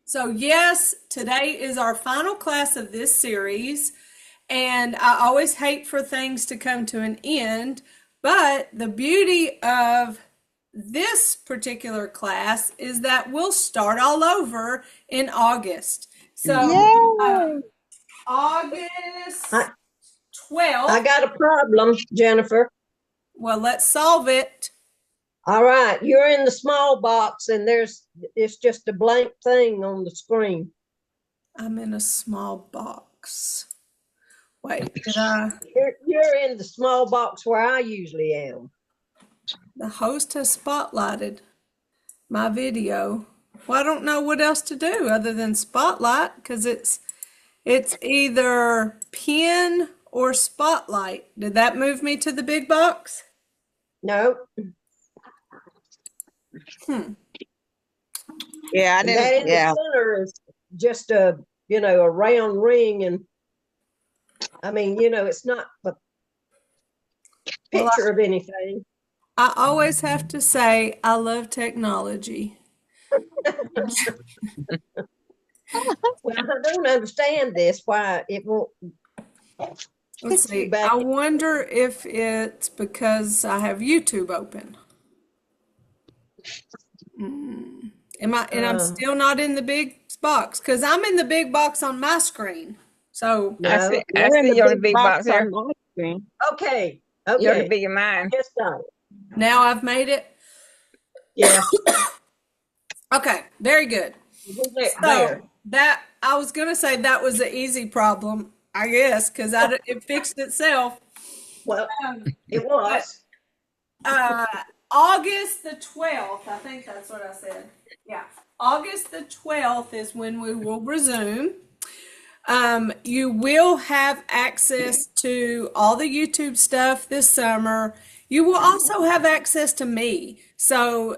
So yes, today is our final class of this series, and I always hate for things to come to an end, but the beauty of this particular class is that we'll start all over in August. So Yay! August I 12th, got a problem, Jennifer. well, let's solve it. All right, you're in the small box and it's just a blank thing on the screen. I'm in a small box. Wait, did I? You're in the small box where I usually am. The host has spotlighted my video. Well, I don't know what else to do other than spotlight because it's either pin or spotlight. Did that move me to the big box? No, Yeah, I and that didn't. in the Yeah, center is just a round ring, and I mean, it's not a Well, picture of anything. I always have to say I love technology. Well, I don't understand this, why it won't Let's take you see. back. I wonder if it's because I have YouTube open. And I'm still not in the big box because I'm in the big box on my screen. So I No, see. I you're in see the you on the big big box box here. on my screen. Okay, You're the okay. big of mine. Just got it. now I've made it. Yeah, Okay, very good. there. So that I was gonna say that was an easy problem, I guess, because it fixed itself. Well, Um, it but was. uh, August the 12th, I think that's what I said. Yeah, August the 12th is when we will resume. You will have access to all the YouTube stuff this summer. You will also have access to me. So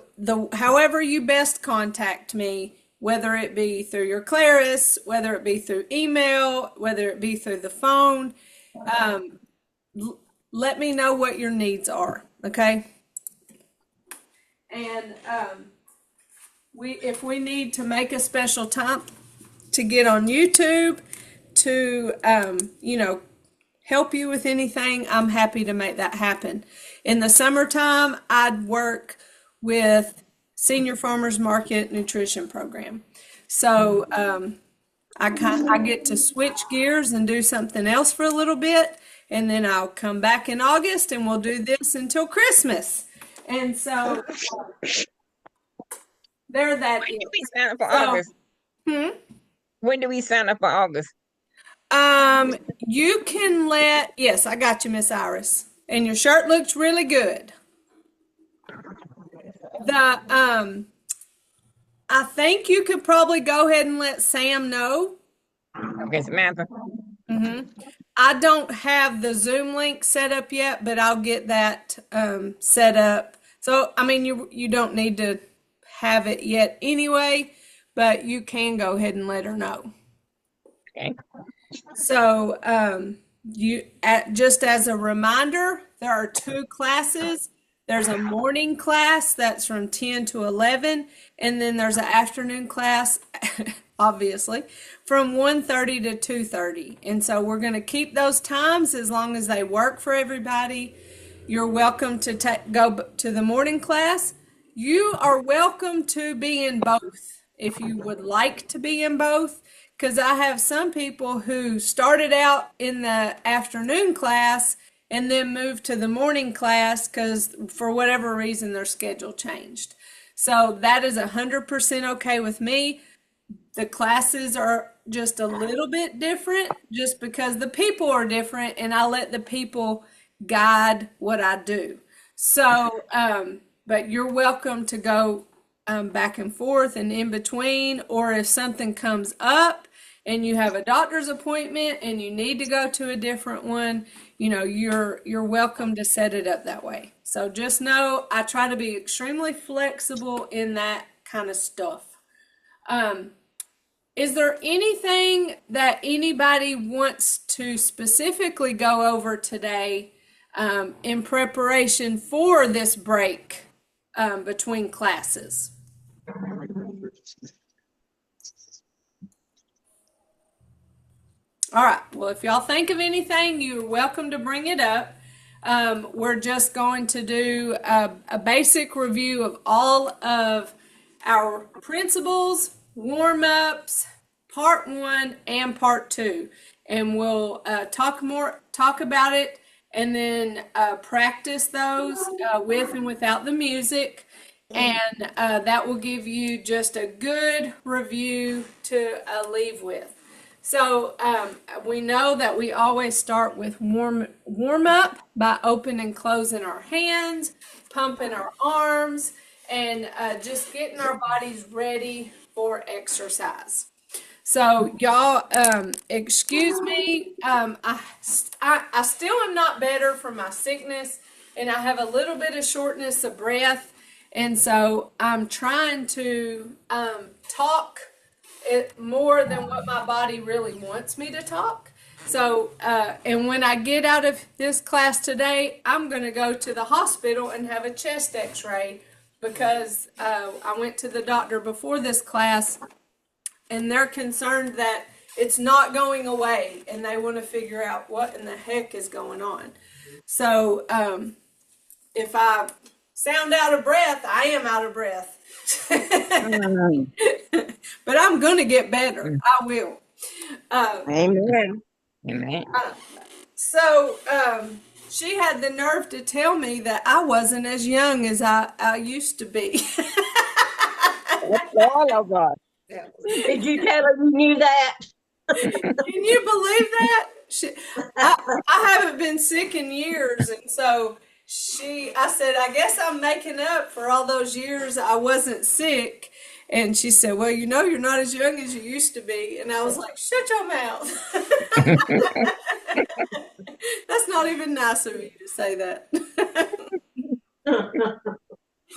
however you best contact me, whether it be through your Claris, whether it be through email, whether it be through the phone, um, let me know what your needs are. Okay. And if we need to make a special time to get on YouTube to help you with anything, I'm happy to make that happen. In the summertime, I'd work with Senior Farmers Market Nutrition Program. So I get to switch gears and do something else for a little bit, and then I'll come back in August and we'll do this until Christmas. And so there that When do we is. sign up for So, August? When do we sign up for August? You can yes, I got you, Miss Iris. And your shirt looks really good. I think you could probably go ahead and let Sam know. Okay, Samantha. I don't have the Zoom link set up yet, but I'll get that set up. So, I mean, you don't need to have it yet anyway, but you can go ahead and let her know. Okay. So, just as a reminder, there are two classes. There's a morning class that's from 10 to 11, and then there's an afternoon class, obviously, from 1:30 to 2:30. And so we're going to keep those times as long as they work for everybody. You're welcome to go to the morning class. You are welcome to be in both if you would like to be in both, because I have some people who started out in the afternoon class and then moved to the morning class because for whatever reason their schedule changed. So that is 100% okay with me. The classes are just a little bit different just because the people are different and I let the people guide what I do. So, but you're welcome to go back and forth and in between, or if something comes up and you have a doctor's appointment and you need to go to a different one, you're welcome to set it up that way. So just know I try to be extremely flexible in that kind of stuff. Is there anything that anybody wants to specifically go over today in preparation for this break between classes? All right. Well, if y'all think of anything, you're welcome to bring it up. We're just going to do a basic review of all of our principles, warm ups, part one and part two, and we'll talk about it, and then practice those with and without the music. And that will give you just a good review to leave with. So we know that we always start with warm up by opening and closing our hands, pumping our arms, and just getting our bodies ready for exercise. So y'all, excuse me. I still am not better from my sickness, and I have a little bit of shortness of breath, and so I'm trying to talk it more than what my body really wants me to talk. So, and when I get out of this class today, I'm going to go to the hospital and have a chest x-ray because I went to the doctor before this class and they're concerned that it's not going away and they want to figure out what in the heck is going on. So, if I sound out of breath, I am out of breath. But I'm going to get better. I will. Amen. Amen. So she had the nerve to tell me that I wasn't as young as I used to be. That's all of us. Did you tell her you knew that? Can you believe that? I haven't been sick in years, and so I said, I guess I'm making up for all those years I wasn't sick. And she said, well, you're not as young as you used to be. And I was like, shut your mouth. That's not even nice of you to say that.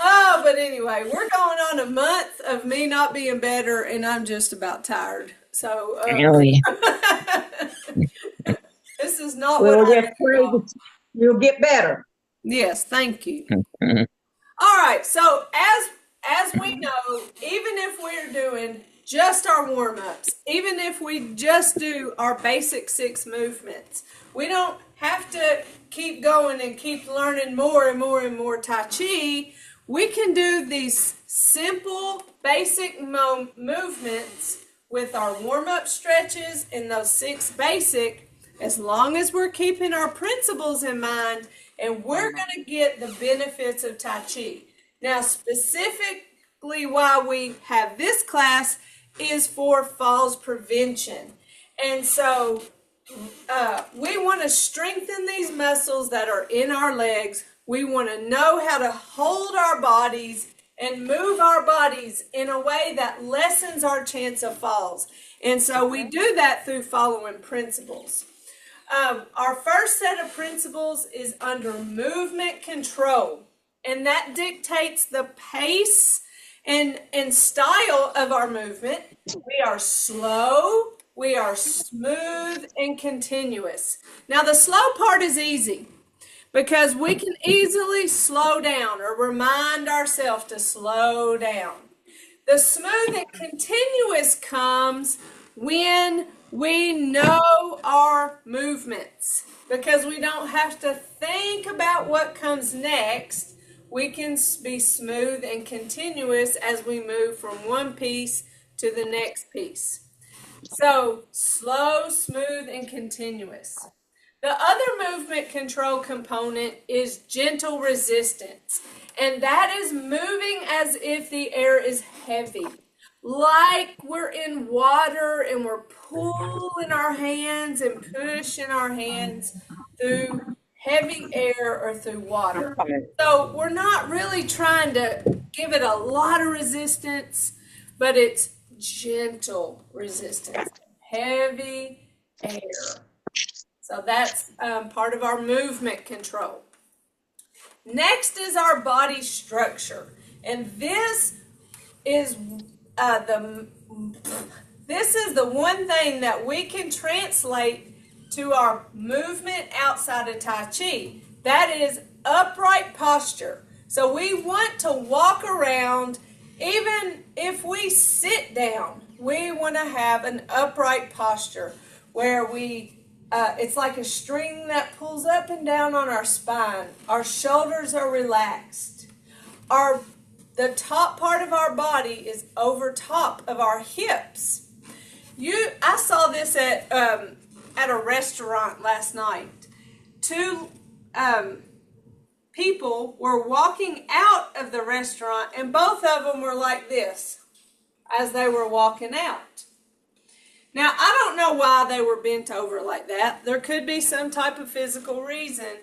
Oh, but anyway, we're going on a month of me not being better, and I'm just about tired. So this is not what I thought. You'll get better. Yes, thank you. All right, so as we know, even if we're doing just our warm-ups, even if we just do our basic 6 movements, we don't have to keep going and keep learning more and more and more Tai Chi. We can do these simple, basic movements with our warm-up stretches and those 6 basic, as long as we're keeping our principles in mind, and we're going to get the benefits of Tai Chi. Now, specifically why we have this class is for falls prevention. And so we want to strengthen these muscles that are in our legs. We want to know how to hold our bodies and move our bodies in a way that lessens our chance of falls. And so we do that through following principles. Our first set of principles is under movement control. And that dictates the pace and style of our movement. We are slow, we are smooth, and continuous. Now, the slow part is easy because we can easily slow down or remind ourselves to slow down. The smooth and continuous comes when we know our movements because we don't have to think about what comes next. We can be smooth and continuous as we move from one piece to the next piece. So, slow, smooth, and continuous. The other movement control component is gentle resistance, and that is moving as if the air is heavy, like we're in water and we're pulling our hands and pushing our hands through heavy air or through water. So we're not really trying to give it a lot of resistance, but it's gentle resistance, heavy air. So that's part of our movement control. Next is our body structure, and this is the one thing that we can translate to our movement outside of Tai Chi. That is upright posture. So we want to walk around Even if we sit down, we want to have an upright posture where it's like a string that pulls up and down on our spine. Our shoulders are relaxed. The top part of our body is over top of our hips. I saw this at a restaurant last night. Two people were walking out of the restaurant, and both of them were like this as they were walking out. Now, I don't know why they were bent over like that. There could be some type of physical reason.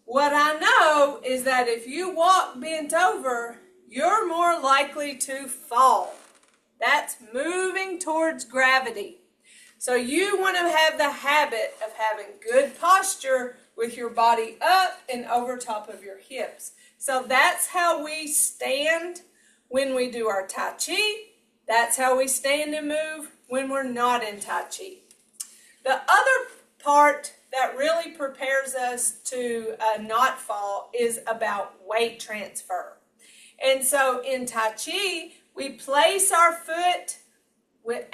What I know is that if you walk bent over, you're more likely to fall. That's moving towards gravity. So you want to have the habit of having good posture with your body up and over top of your hips. So that's how we stand when we do our Tai Chi. That's how we stand and move when we're not in Tai Chi. The other part that really prepares us to not fall is about weight transfer. And so in Tai Chi, we place our foot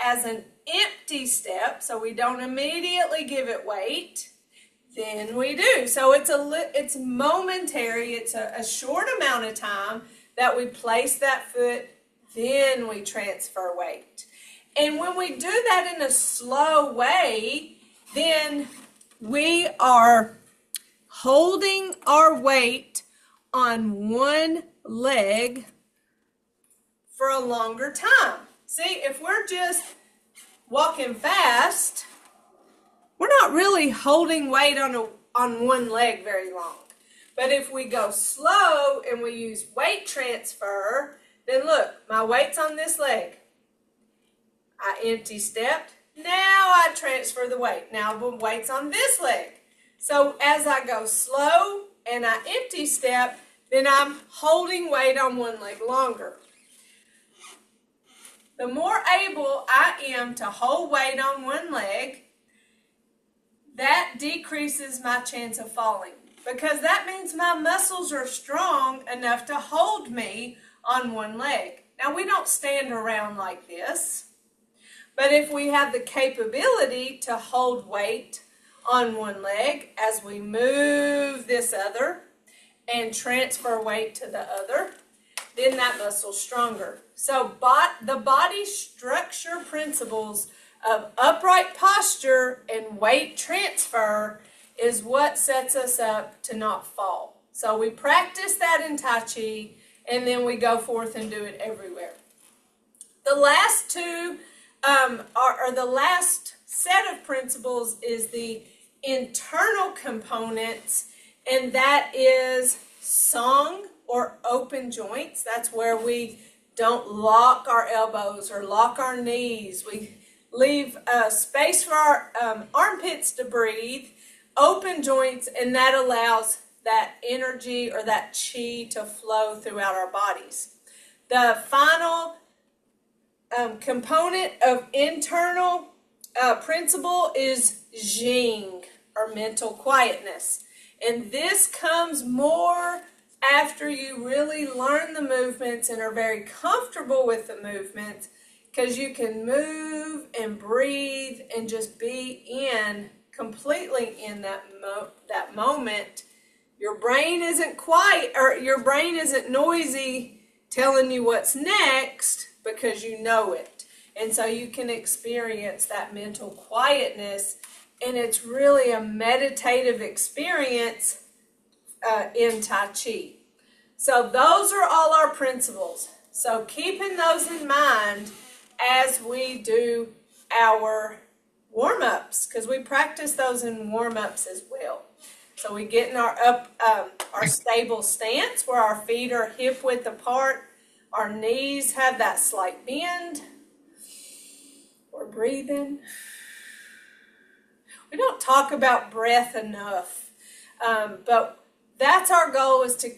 as an empty step, so we don't immediately give it weight. Then we do. So it's momentary. It's a short amount of time that we place that foot, then we transfer weight. And when we do that in a slow way, then we are holding our weight on one leg for a longer time. See, if we're just walking fast, we're not really holding weight on one leg very long. But if we go slow and we use weight transfer, then look, my weight's on this leg. I empty stepped. Now I transfer the weight. Now the weight's on this leg. So as I go slow and I empty step, then I'm holding weight on one leg longer. The more able I am to hold weight on one leg, that decreases my chance of falling, because that means my muscles are strong enough to hold me on one leg. Now, we don't stand around like this, but if we have the capability to hold weight on one leg as we move this other and transfer weight to the other, then that muscle's stronger. So the body structure principles of upright posture and weight transfer is what sets us up to not fall. So we practice that in Tai Chi, and then we go forth and do it everywhere. The last two or the last set of principles is the internal components, and that is song or open joints. That's where we don't lock our elbows or lock our knees. We leave space for our armpits to breathe, open joints, and that allows that energy or that chi to flow throughout our bodies. The final component of internal principle is Jing, or mental quietness. And this comes more after you really learn the movements and are very comfortable with the movements, because you can move and breathe and just be completely in that moment. Your brain isn't quiet, or your brain isn't noisy telling you what's next, because you know it. And so you can experience that mental quietness, and it's really a meditative experience in Tai Chi. So those are all our principles. So keeping those in mind as we do our warm-ups, because we practice those in warm-ups as well. So we get in our stable stance where our feet are hip width apart, our knees have that slight bend. We're breathing. We don't talk about breath enough, but that's our goal, is to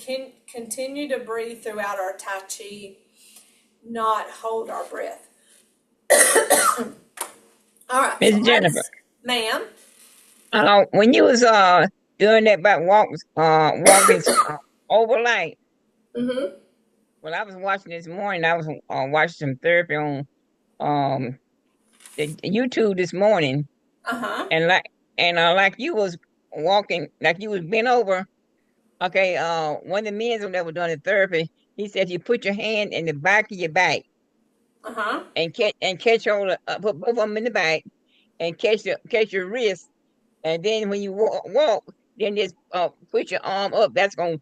continue to breathe throughout our Tai Chi, not hold our breath. All right. Miss Jennifer, Ma'am. when you was doing that about walking overnight, Mm-hmm. Well, I was watching this morning. I was watching some therapy on um the YouTube this morning, Uh-huh. and like you was walking, like you was bent over. Okay, one of the men that was doing the therapy, he said you put your hand in the back of your back Uh-huh. and catch hold of, put both of them in the back and catch your wrist, and then when you walk, then just put your arm up. That's gonna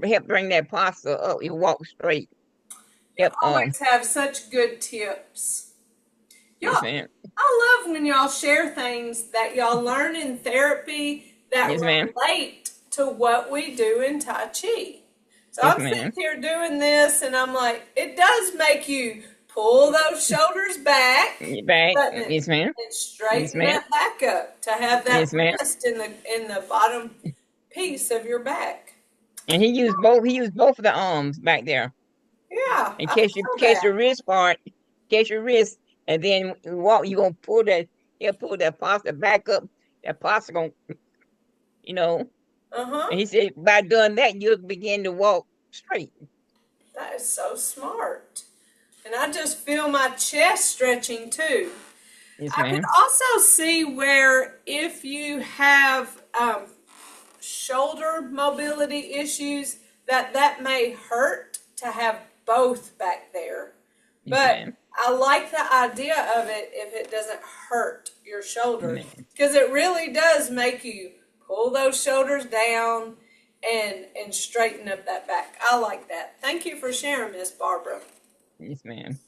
help bring that posture up. You walk straight. You Yep. always have such good tips. Yes, Y'all, ma'am. I love when y'all share things that y'all learn in therapy that Yes, ma'am. relate to what we do in Tai Chi. So Yes, I'm sitting ma'am. here doing this, and I'm like, it does make you pull those shoulders back, Your back. doesn't it? Yes, ma'am. And Yes, straighten ma'am. that back up to have that Yes, ma'am. rest in the bottom piece of your back. And he used both. He used both of the arms back there, Yeah, and I feel catch that. your wrist part, catch your wrist, and then you walk. You gonna pull that. He'll pull that posture back up. That posture gonna, you know. Uh-huh. And he said by doing that, you'll begin to walk straight. That is so smart. And I just feel my chest stretching too. Yes, I could ma'am. also see where if you have shoulder mobility issues, that may hurt to have both back there. Yes, But ma'am. I like the idea of it if it doesn't hurt your shoulders, Ma'am. because it really does make you pull those shoulders down and straighten up that back. I like that. Thank you for sharing, Miss Barbara. Yes, ma'am.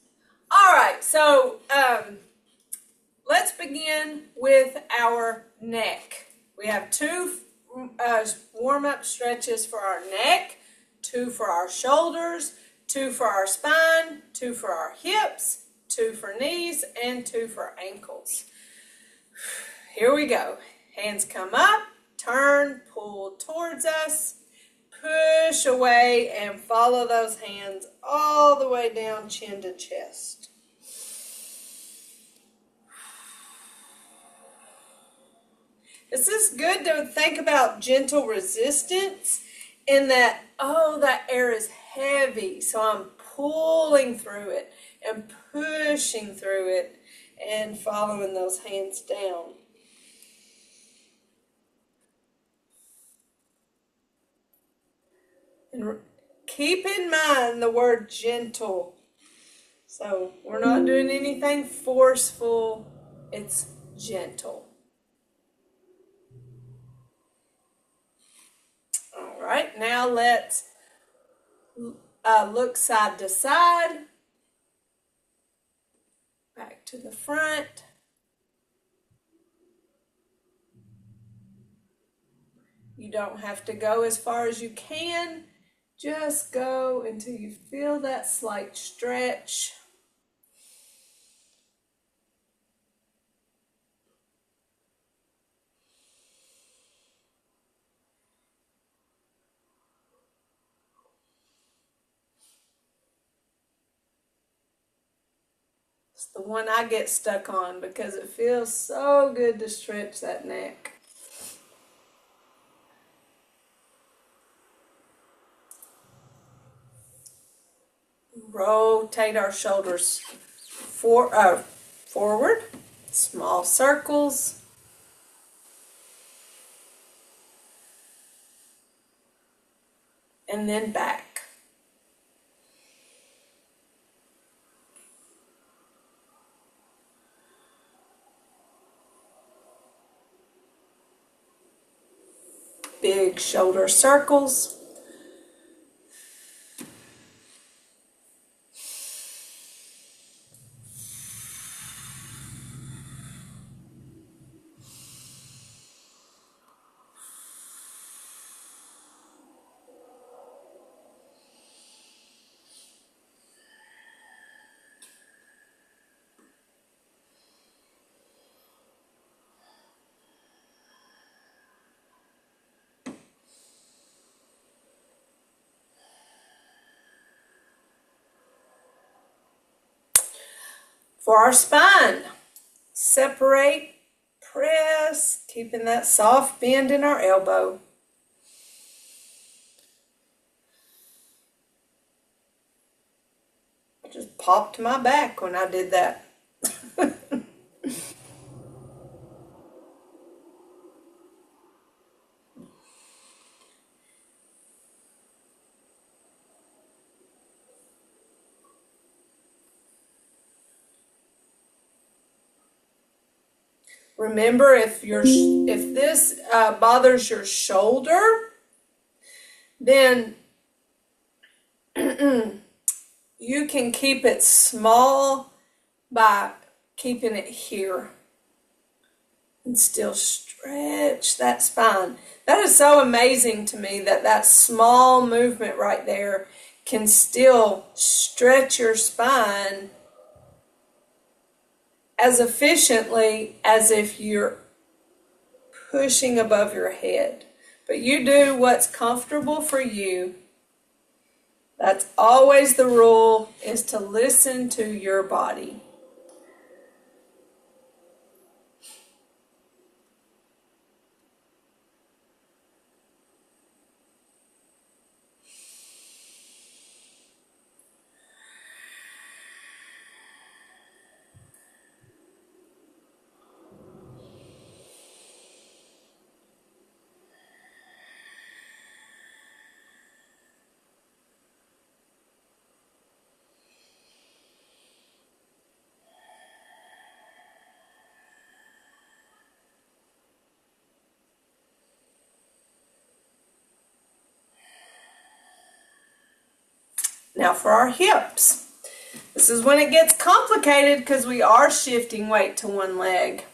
All right, so let's begin with our neck. We have two warm-up stretches for our neck, two for our shoulders, two for our spine, two for our hips, two for knees, and two for ankles. Here we go. Hands come up, turn, pull towards us, push away, and follow those hands all the way down chin to chest. This is good to think about gentle resistance in that, oh, that air is heavy. So I'm pulling through it and pushing through it and following those hands down. And keep in mind the word gentle. So we're not doing anything forceful, it's gentle. All right, now let's look side to side, back to the front. You don't have to go as far as you can. Just go until you feel that slight stretch. It's the one I get stuck on because it feels so good to stretch that neck. Rotate our shoulders forward, small circles, and then back. Big shoulder circles. For our spine, separate, press, keeping that soft bend in our elbow. popped my back when I did that. Remember, if this bothers your shoulder, then you can keep it small by keeping it here and still stretch that spine. That is so amazing to me that that small movement right there can still stretch your spine as efficiently as if you're pushing above your head. But you do what's comfortable for you. That's always the rule, is to listen to your body. Now for our hips. This is when it gets complicated because we are shifting weight to one leg.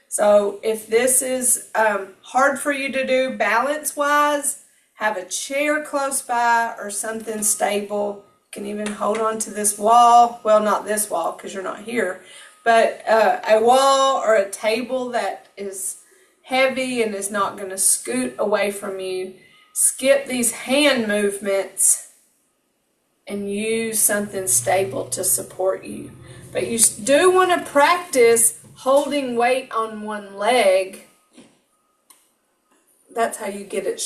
So if this is hard for you to do balance-wise, have a chair close by or something stable. You can even hold on to this wall. Well, not this wall because you're not here, but a wall or a table that is heavy and is not going to scoot away from you. Skip these hand movements and use something stable to support you. But you do want to practice holding weight on one leg. That's how you get it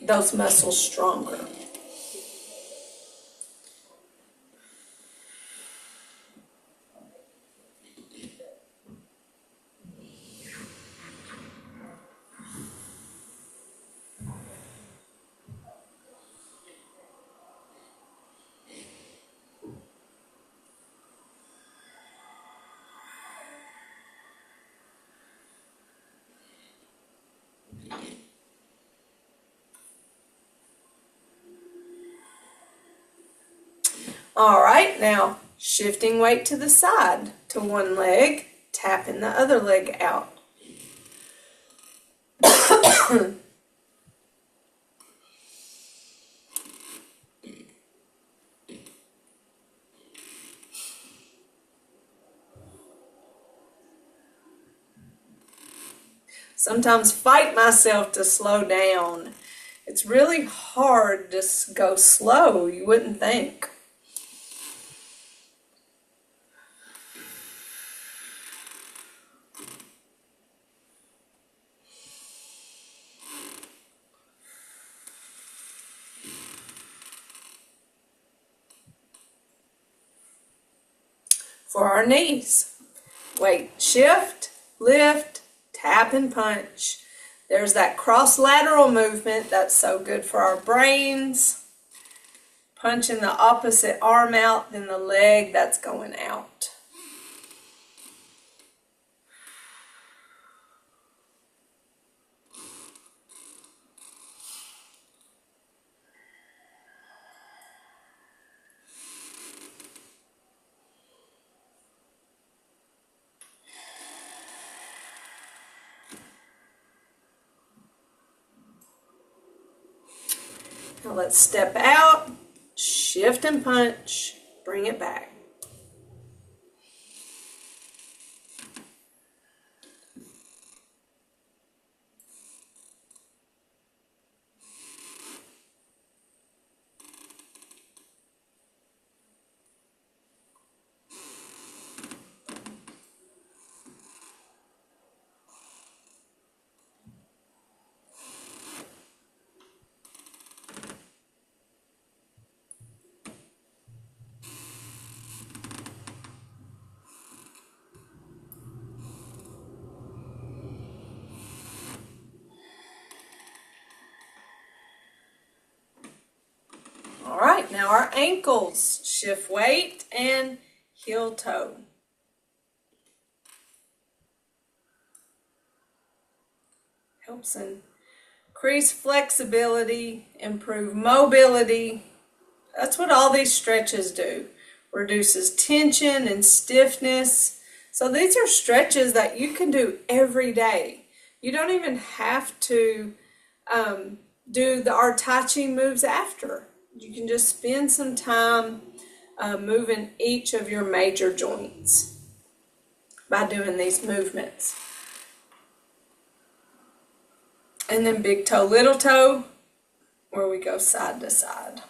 those muscles stronger. All right, now shifting weight to the side to one leg, tapping the other leg out. Sometimes fight myself to slow down. It's really hard to go slow, you wouldn't think. For our knees, weight shift, lift, tap and punch. There's that cross lateral movement that's so good for our brains. Punching the opposite arm out, then the leg that's going out. Now let's step out, shift and punch, bring it back. Now our ankles, shift weight and heel toe. Helps increase flexibility, improve mobility. That's what all these stretches do. Reduces tension and stiffness. So these are stretches that you can do every day. You don't even have to do our Tai Chi moves after. You can just spend some time moving each of your major joints by doing these movements. And then big toe, little toe, where we go side to side.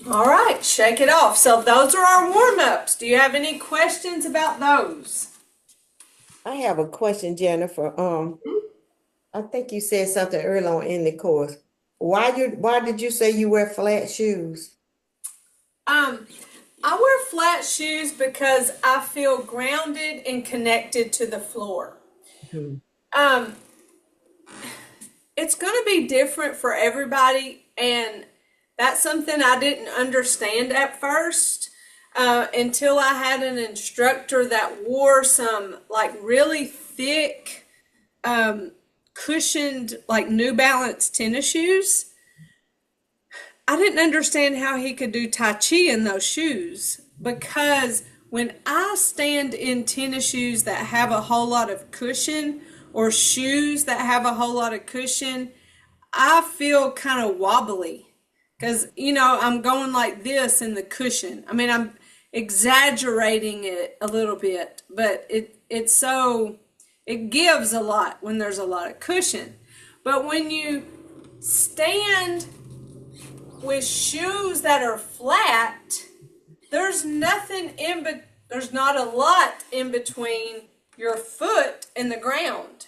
All right, shake it off. So those are our warm-ups. Do you have any questions about those? I have a question, Jennifer. I think you said something early on in the course. Why did you say you wear flat shoes? I wear flat shoes because I feel grounded and connected to the floor. Mm-hmm. It's going to be different for everybody, and that's something I didn't understand at first until I had an instructor that wore some like really thick cushioned like New Balance tennis shoes. I didn't understand how he could do Tai Chi in those shoes, because when I stand in tennis shoes that have a whole lot of cushion or shoes that have a whole lot of cushion, I feel kind of wobbly. Because, I'm going like this in the cushion. I mean, I'm exaggerating it a little bit, but it gives a lot when there's a lot of cushion. But when you stand with shoes that are flat, there's not a lot in between your foot and the ground.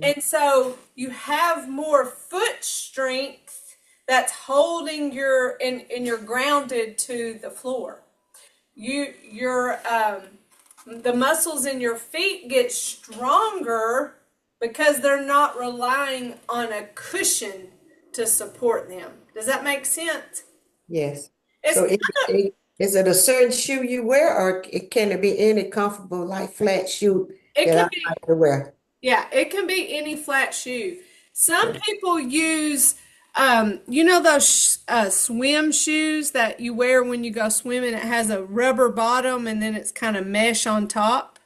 And so you have more foot strength that's holding and you're grounded to the floor. The muscles in your feet get stronger because they're not relying on a cushion to support them. Does that make sense? Yes. It's So is it a certain shoe you wear, or can it be any comfortable like flat shoe it that can I be like to wear? Yeah, it can be any flat shoe. Some people use, those swim shoes that you wear when you go swimming. It has a rubber bottom and then it's kind of mesh on top.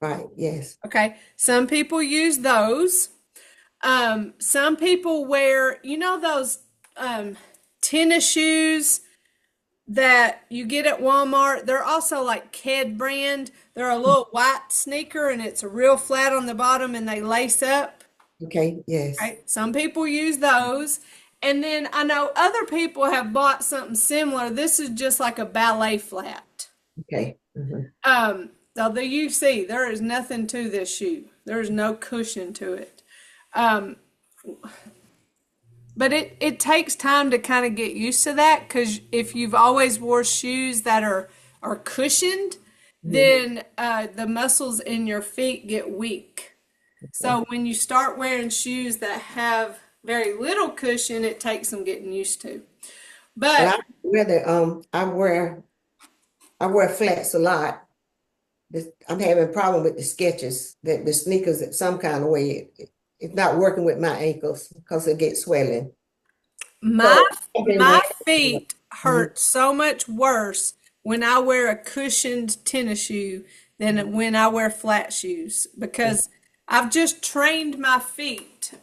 Right, yes. Okay, some people use those. Some people wear, those tennis shoes that you get at Walmart. They're also like Ked brand. They're a little white sneaker and it's a real flat on the bottom and they lace up. Okay, yes. Right? Some people use those. And then I know other people have bought something similar. This is just like a ballet flat. Okay. Mm-hmm. So you see, there is nothing to this shoe. There is no cushion to it. But it takes time to kind of get used to that, because if you've always wore shoes that are cushioned, then the muscles in your feet get weak. So when you start wearing shoes that have very little cushion, it takes some getting used to. But I wear flats a lot. I'm having a problem with the Skechers, the sneakers in some kind of way. It's not working with my ankles because it gets swelling. my So feet hurt so much worse when I wear a cushioned tennis shoe than when I wear flat shoes, because I've just trained my feet.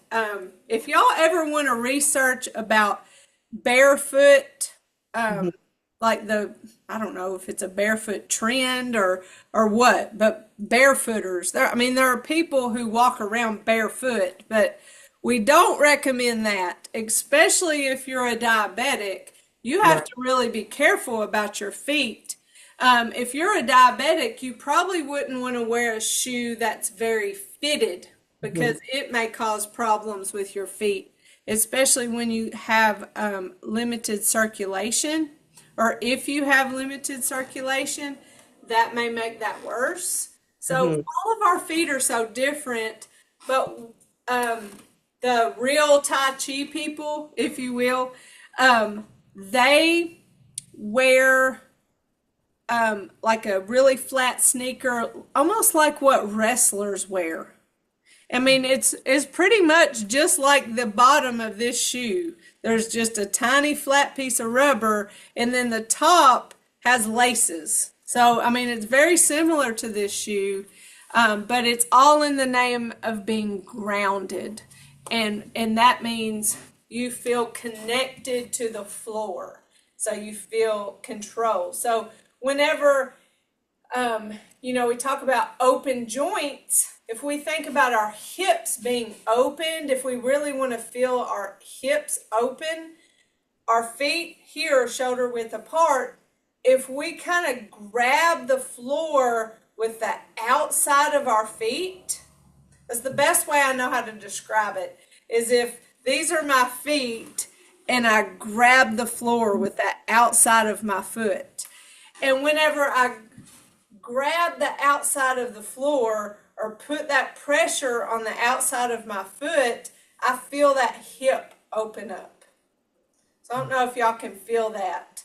If y'all ever want to research about barefoot, like I don't know if it's a barefoot trend or what, but barefooters, there are people who walk around barefoot, but we don't recommend that, especially if you're a diabetic. You have to really be careful about your feet. If you're a diabetic, you probably wouldn't want to wear a shoe that's very fitted because it may cause problems with your feet, especially when you have limited circulation, or if you have limited circulation, that may make that worse. So Mhm. all of our feet are so different, but the real Tai Chi people, if you will, they wear like a really flat sneaker, almost like what wrestlers wear. I mean, it's pretty much just like the bottom of this shoe. There's just a tiny flat piece of rubber, and then the top has laces. So, I mean, it's very similar to this shoe, but it's all in the name of being grounded, and that means you feel connected to the floor. So you feel control. So whenever we talk about open joints. If we think about our hips being opened, if we really want to feel our hips open, our feet here are shoulder width apart. If we kind of grab the floor with the outside of our feet, that's the best way I know how to describe it, is if these are my feet and I grab the floor with the outside of my foot. And whenever I grab the outside of the floor or put that pressure on the outside of my foot, I feel that hip open up. So I don't know if y'all can feel that.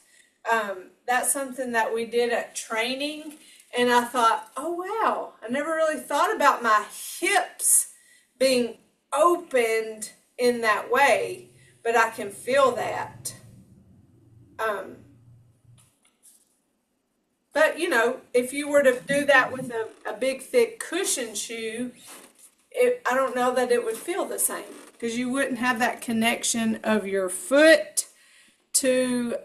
That's something that we did at training, and I thought, oh wow, I never really thought about my hips being opened in that way, but I can feel that. But if you were to do that with a big thick cushion shoe, I don't know that it would feel the same, because you wouldn't have that connection of your foot to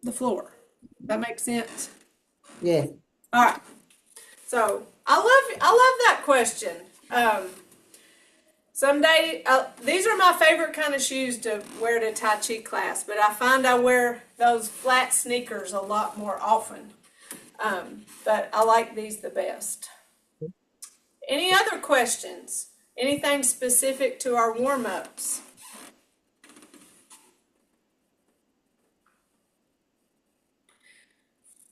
the floor. That makes sense? Yeah. All right. So I love that question. Someday, these are my favorite kind of shoes to wear to Tai Chi class, but I find I wear those flat sneakers a lot more often. But I like these the best. Any other questions? Anything specific to our warm-ups?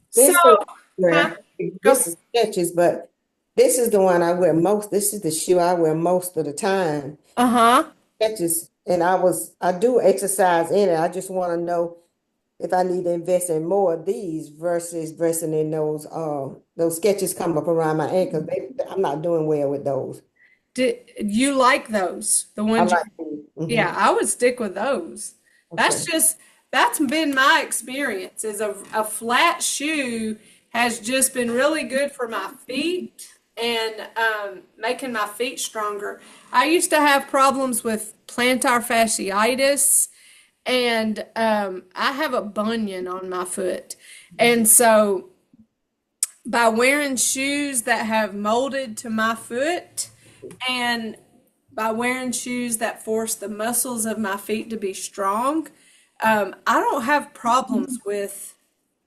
So, This one, huh? where Go. this is sketches, but this is the one I wear most. This is the shoe I wear most of the time. Uh-huh. Sketches, and I do exercise in it. I just want to know if I need to invest in more of these versus investing in those sketches come up around my ankles. I'm not doing well with those. Did you like those? The I ones you, like these. yeah, I would stick with those. Okay. That's been my experience, is a flat shoe has just been really good for my feet and making my feet stronger. I used to have problems with plantar fasciitis, and I have a bunion on my foot. And so by wearing shoes that have molded to my foot, and by wearing shoes that force the muscles of my feet to be strong, I don't have problems with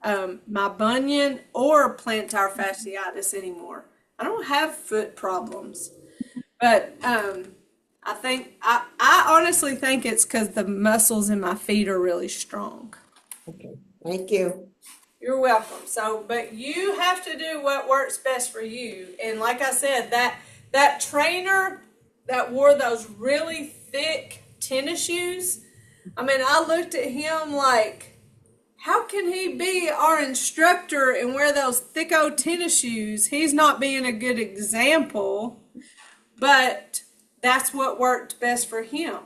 my bunion or plantar fasciitis anymore. I don't have foot problems. But I honestly think it's because the muscles in my feet are really strong. Okay. Thank you. You're welcome. So, but you have to do what works best for you. And like I said, that trainer that wore those really thick tennis shoes, I mean, I looked at him like, how can he be our instructor and wear those thick old tennis shoes? He's not being a good example, but that's what worked best for him.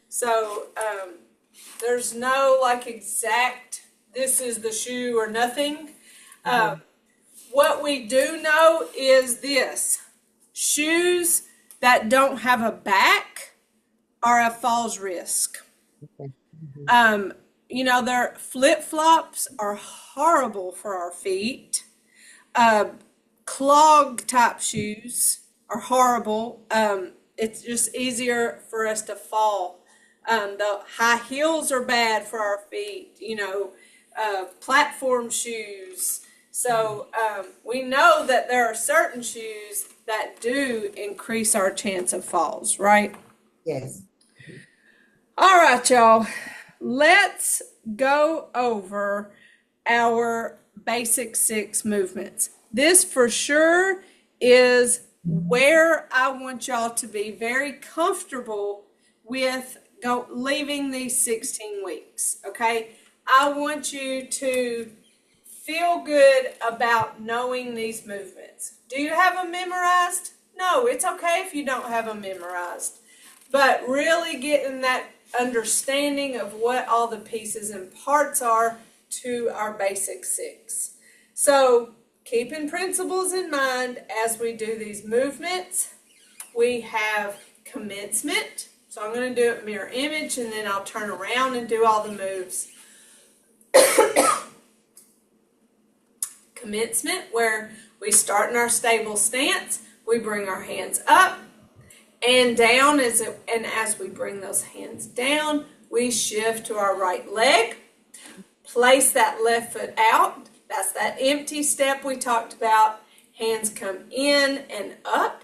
So there's no like exact, this is the shoe or nothing. What we do know is this: shoes that don't have a back are a falls risk. Their flip-flops are horrible for our feet. Clog type shoes are horrible. It's just easier for us to fall. The high heels are bad for our feet. Platform shoes, So we know that there are certain shoes that do increase our chance of falls, right? Yes. All right, y'all. Let's go over our basic 6 movements. This for sure is where I want y'all to be very comfortable with leaving these 16 weeks, okay? I want you to feel good about knowing these movements. Do you have them memorized? No, it's okay if you don't have them memorized. But really getting that understanding of what all the pieces and parts are to our basic 6. So keeping principles in mind as we do these movements, we have commencement. So I'm going to do it mirror image, and then I'll turn around and do all the moves. Commencement, where we start in our stable stance, we bring our hands up and down, and as we bring those hands down, we shift to our right leg, place that left foot out. That's that empty step we talked about. Hands come in and up.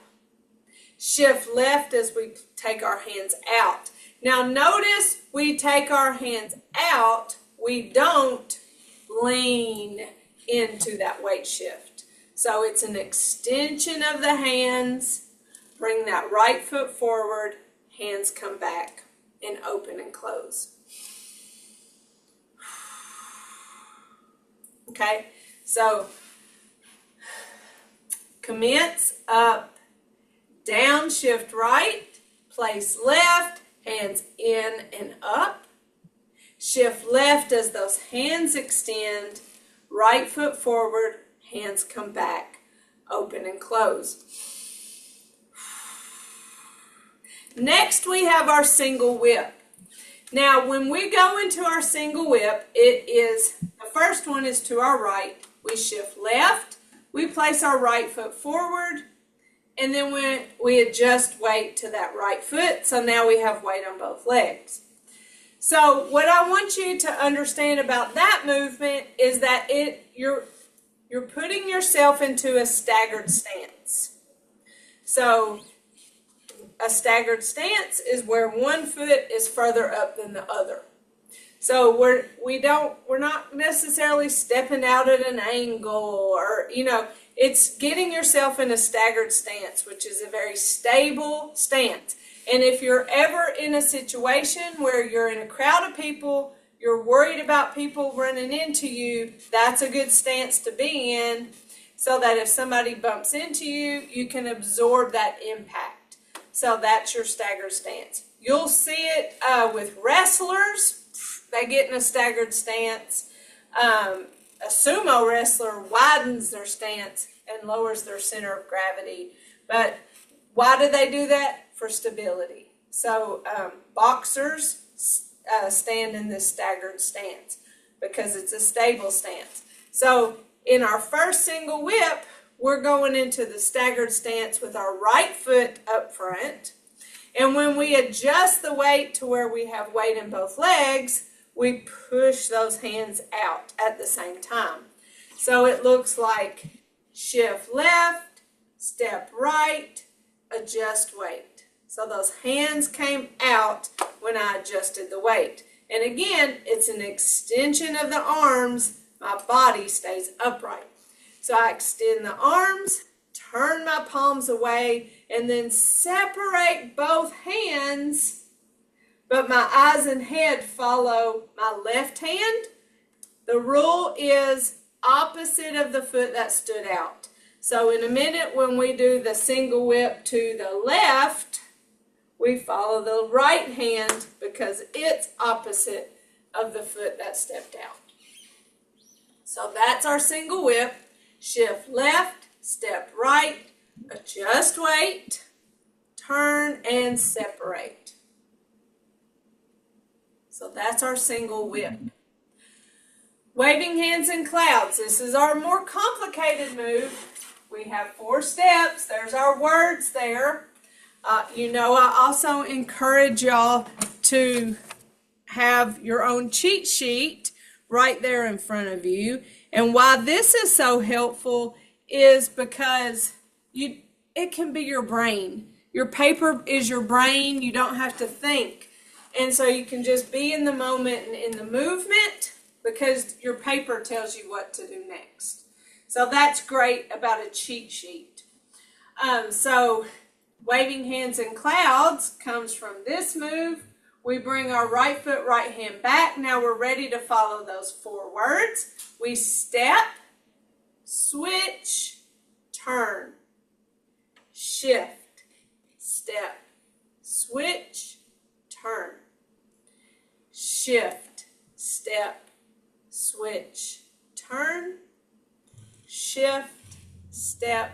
Shift left as we take our hands out. Now notice we take our hands out, we don't lean into that weight shift. So it's an extension of the hands. Bring that right foot forward, hands come back and open and close. Okay, so commence, up, down, shift right, place left, hands in and up. Shift left as those hands extend, right foot forward, hands come back, open and close. Next, we have our single whip. Now, when we go into our single whip, the first one is to our right. We shift left, we place our right foot forward, and then we adjust weight to that right foot. So now we have weight on both legs. So what I want you to understand about that movement is that you're putting yourself into a staggered stance. So a staggered stance is where one foot is further up than the other. So we're not necessarily stepping out at an angle, or it's getting yourself in a staggered stance, which is a very stable stance. And if you're ever in a situation where you're in a crowd of people, you're worried about people running into you, that's a good stance to be in, so that if somebody bumps into you, you can absorb that impact. So that's your staggered stance. You'll see it with wrestlers. They get in a staggered stance. A sumo wrestler widens their stance and lowers their center of gravity. But why do they do that? For stability. So boxers stand in this staggered stance because it's a stable stance. So in our first single whip, we're going into the staggered stance with our right foot up front. And when we adjust the weight to where we have weight in both legs, we push those hands out at the same time. So it looks like shift left, step right, adjust weight. So those hands came out when I adjusted the weight. And again, it's an extension of the arms. My body stays upright. So I extend the arms, turn my palms away, and then separate both hands, but my eyes and head follow my left hand. The rule is opposite of the foot that stood out. So in a minute, when we do the single whip to the left, we follow the right hand because it's opposite of the foot that stepped out. So that's our single whip. Shift left, step right, adjust weight, turn and separate. So that's our single whip. Waving hands in clouds. This is our more complicated move. We have 4 steps. There's our words there. I also encourage y'all to have your own cheat sheet right there in front of you. And why this is so helpful is because it can be your brain. Your paper is your brain. You don't have to think. And so you can just be in the moment and in the movement because your paper tells you what to do next. So that's great about a cheat sheet. So waving hands in clouds comes from this move. We bring our right foot, right hand back. Now we're ready to follow those 4 words. We step, switch, turn, shift, step, switch, turn, shift, step, switch, turn, shift, step,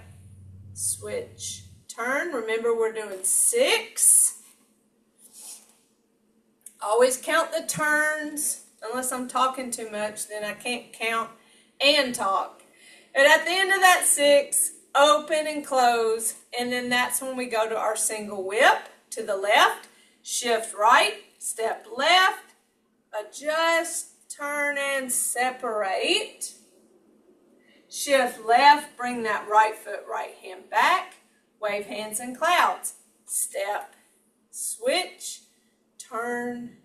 switch, turn. Remember, we're doing 6. Always count the turns. Unless I'm talking too much, then I can't count and talk. And at the end of that 6, open and close. And then that's when we go to our single whip to the left, shift right, step left, adjust, turn and separate. Shift left, bring that right foot, right hand back. Wave hands in clouds. Step, switch, turn,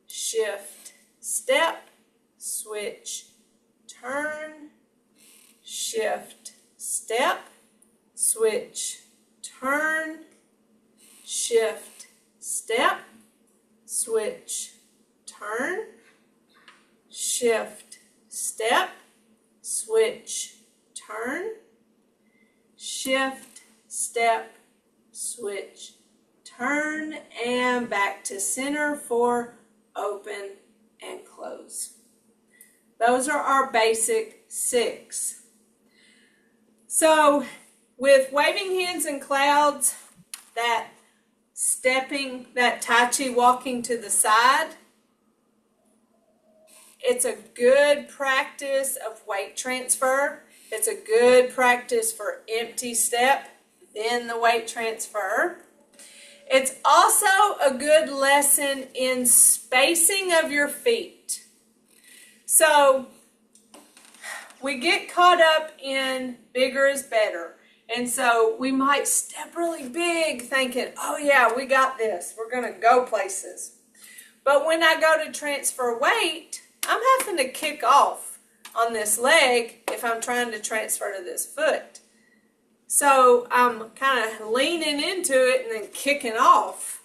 shift, step, switch, turn, shift, step, switch, turn, shift, step, switch, turn, shift, step, switch, turn, shift, step, switch, turn, and back to center for open and close. Those are our basic 6. So with waving hands in clouds, that stepping, that Tai Chi walking to the side, it's a good practice of weight transfer. It's a good practice for empty step, then the weight transfer. It's also a good lesson in spacing of your feet. So we get caught up in bigger is better. And so we might step really big thinking, oh yeah, we got this. We're going to go places. But when I go to transfer weight, I'm having to kick off on this leg if I'm trying to transfer to this foot. So I'm kind of leaning into it and then kicking off.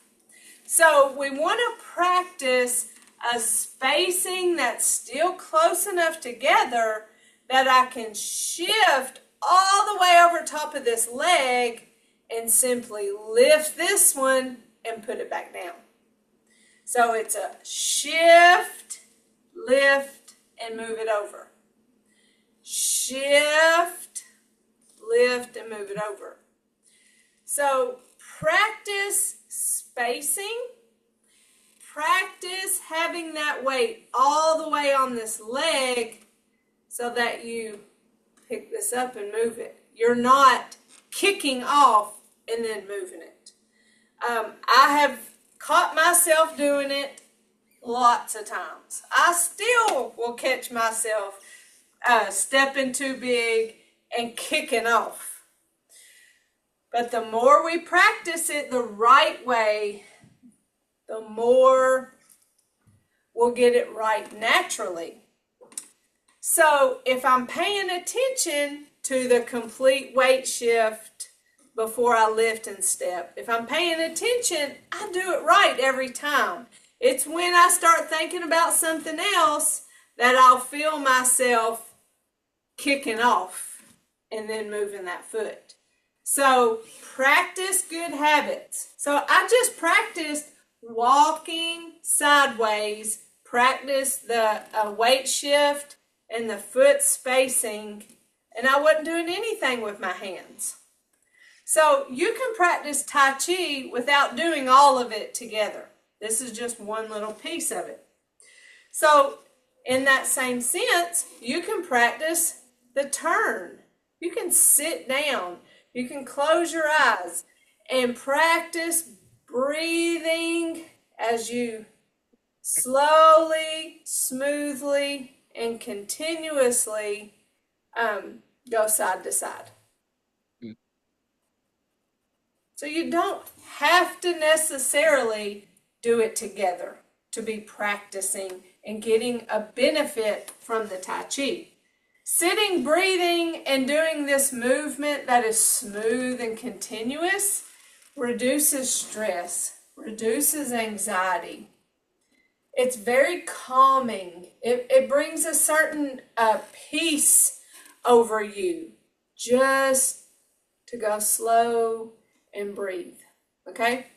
So we want to practice a spacing that's still close enough together that I can shift all the way over top of this leg and simply lift this one and put it back down. So it's a shift, lift, and move it over. Shift, lift, and move it over. So practice spacing. Practice having that weight all the way on this leg so that you pick this up and move it. You're not kicking off and then moving it. I have caught myself doing it lots of times. I still will catch myself stepping too big and kicking off. But the more we practice it the right way, the more we'll get it right naturally. So if I'm paying attention to the complete weight shift before I lift and step, if I'm paying attention, I do it right every time. It's when I start thinking about something else that I'll feel myself kicking off and then moving that foot. So practice good habits. So I just practiced walking sideways, practice the weight shift and the foot spacing, and I wasn't doing anything with my hands. So you can practice Tai Chi without doing all of it together. This is just one little piece of it. So in that same sense, you can practice the turn. You can sit down. You can close your eyes and practice breathing as you slowly, smoothly, and continuously go side to side. So you don't have to necessarily do it together to be practicing and getting a benefit from the Tai Chi. Sitting, breathing, and doing this movement that is smooth and continuous reduces stress, reduces anxiety. It's very calming. It brings a certain peace over you just to go slow and breathe. Okay?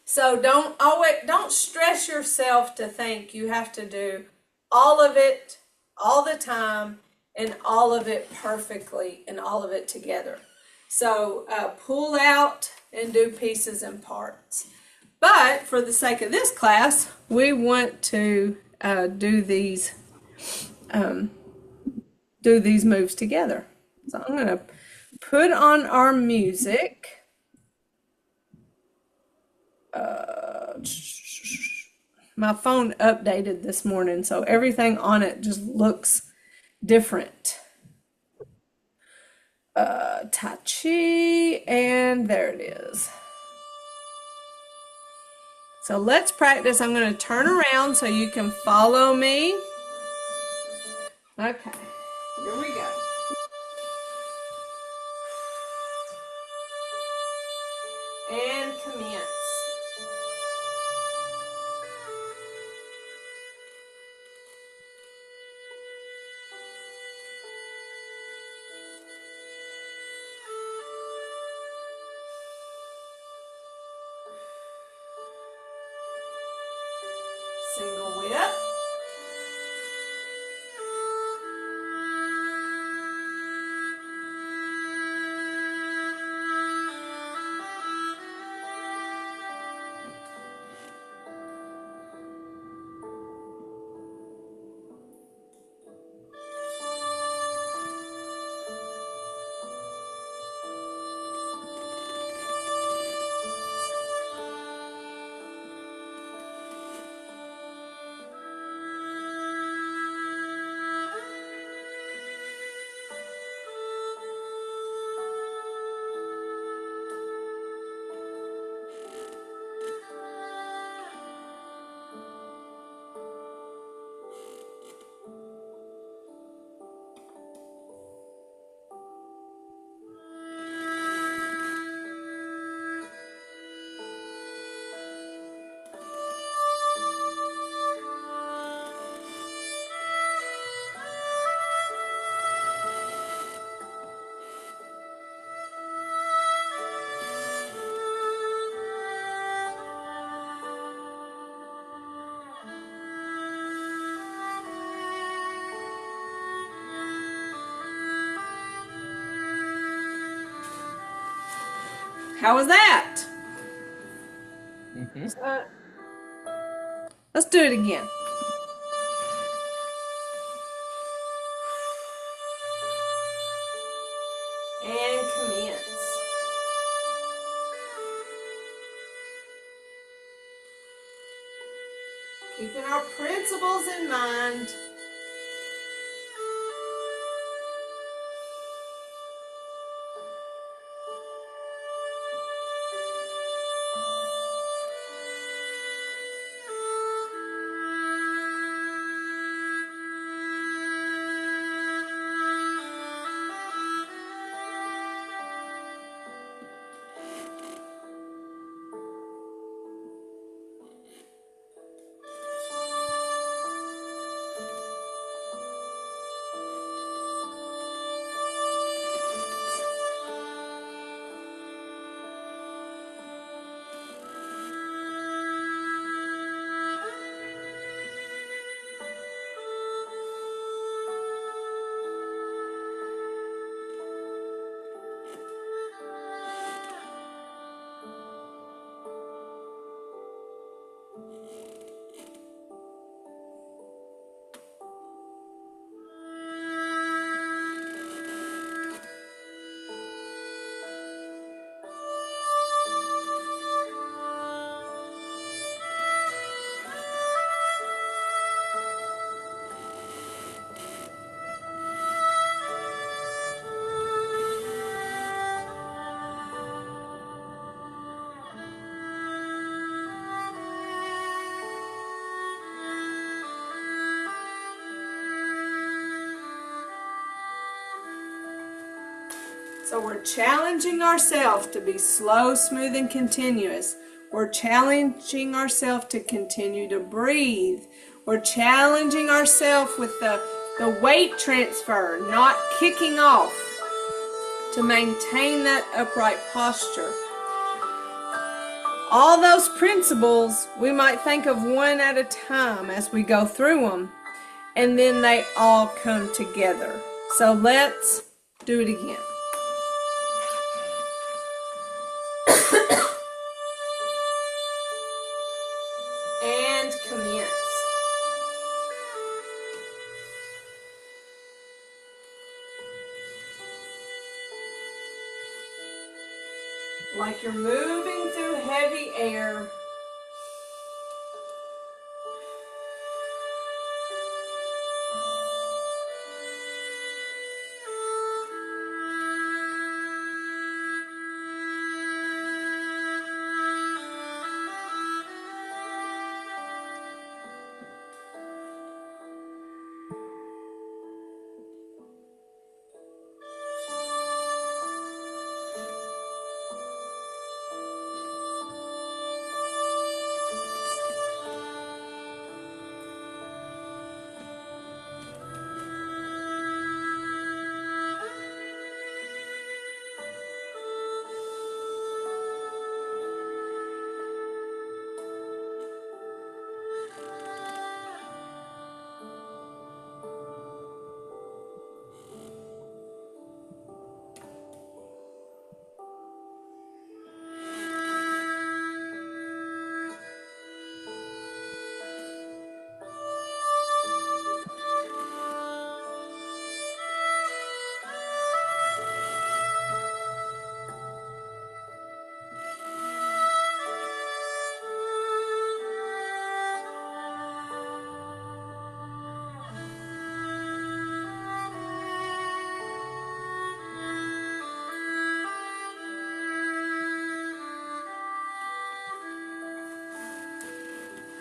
So don't stress yourself to think you have to do all of it all the time and all of it perfectly and all of it together. So pull out and do pieces and parts. But for the sake of this class, we want to do these moves together. So I'm going to put on our music. My phone updated this morning, so everything on it just looks different. Tai Chi, and there it is. So let's practice. I'm going to turn around so you can follow me. Okay, here we go. And commence. Single whip. How was that? Let's do it again. And commence. Keeping our principles in mind. So we're challenging ourselves to be slow, smooth, and continuous. We're challenging ourselves to continue to breathe. We're challenging ourselves with the weight transfer, not kicking off, to maintain that upright posture. All those principles, we might think of one at a time as we go through them, and then they all come together. So let's do it again. And commence. Like you're moving through heavy air.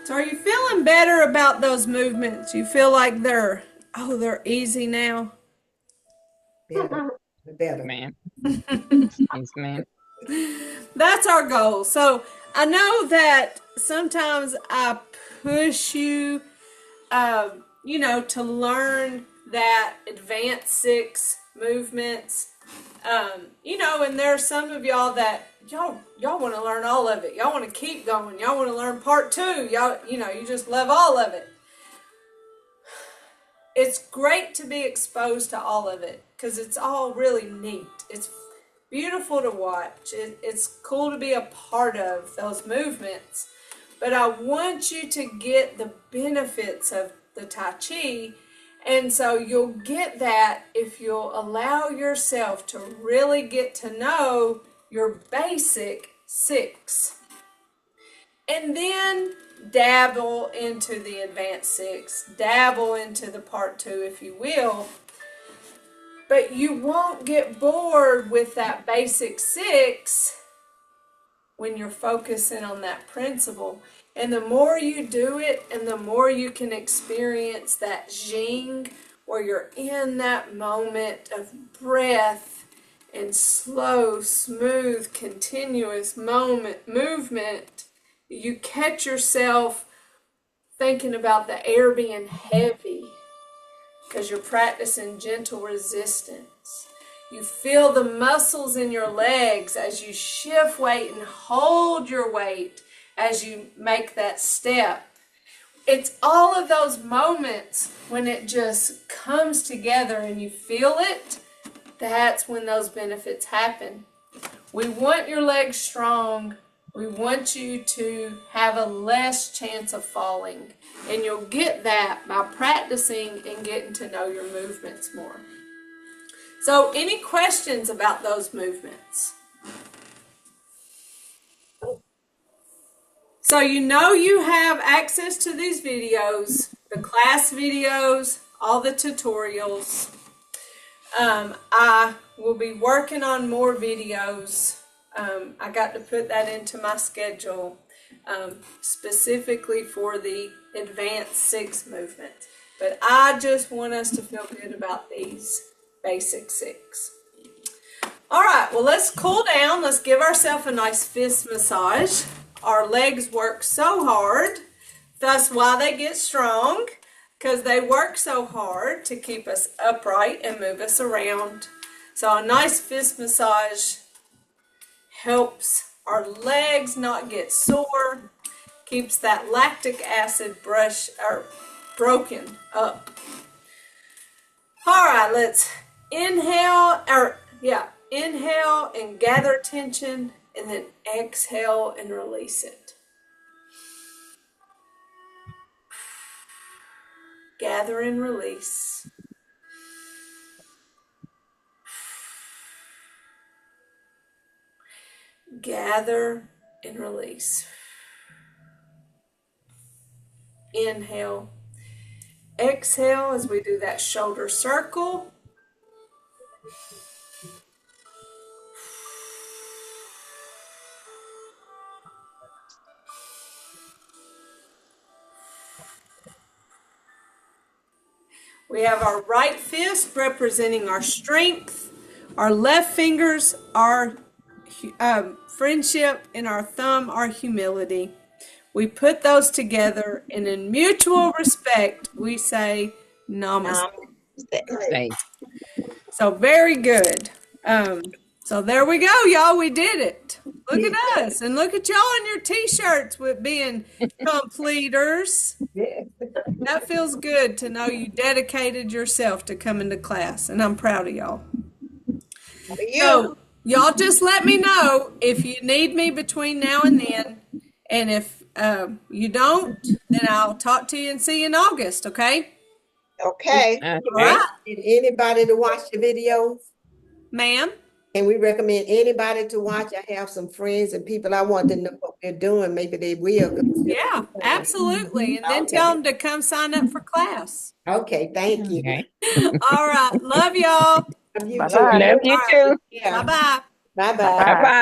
So are you feeling better about those movements? You feel like they're easy now? Better. Man. Yes, man. That's our goal. So I know that sometimes I push you, to learn that advanced 6 movements. And there are some of y'all that y'all want to learn all of it. Y'all want to keep going. Y'all want to learn part 2. Y'all, you just love all of it. It's great to be exposed to all of it because it's all really neat. It's beautiful to watch. It's cool to be a part of those movements. But I want you to get the benefits of the Tai Chi. And so you'll get that if you'll allow yourself to really get to know your basic 6. And then dabble into the advanced 6. Dabble into the part 2, if you will. But you won't get bored with that basic 6 when you're focusing on that principle. And the more you do it, and the more you can experience that Jing, where you're in that moment of breath and slow, smooth, continuous movement, you catch yourself thinking about the air being heavy because you're practicing gentle resistance. You feel the muscles in your legs as you shift weight and hold your weight as you make that step. It's all of those moments when it just comes together and you feel it. That's when those benefits happen. We want your legs strong. We want you to have a less chance of falling. And you'll get that by practicing and getting to know your movements more. So, any questions about those movements? So you have access to these videos, the class videos, all the tutorials. I will be working on more videos. I got to put that into my schedule specifically for the advanced 6 movements. But I just want us to feel good about these basic 6. All right, well, let's cool down. Let's give ourselves a nice fist massage. Our legs work so hard. That's why they get strong, because they work so hard to keep us upright and move us around. So a nice fist massage helps our legs not get sore, keeps that lactic acid broken up. All right, let's inhale, inhale and gather tension, and then exhale and release it. Gather and release. Gather and release. Inhale. Exhale as we do that shoulder circle. We have our right fist representing our strength, our left fingers, our friendship, and our thumb, our humility. We put those together, and in mutual respect, we say namaste. Say, So very good. So there we go, y'all. We did it. Look at us, and look at y'all in your t-shirts with being completers. Yeah. That feels good to know you dedicated yourself to coming to class, and I'm proud of y'all. So y'all just let me know if you need me between now and then, and if you don't, then I'll talk to you and see you in August, okay? Okay. All okay. right, Need anybody to watch the videos? ma'am. Can we recommend anybody to watch? I have some friends and people I want to know what they're doing. Maybe they will. Yeah, absolutely. And then Okay. tell them to come sign up for class. Okay, thank you. Okay. All right. Love y'all. Love you Bye-bye. too. Love you All right. too. Yeah. Bye-bye. Bye-bye. Bye bye.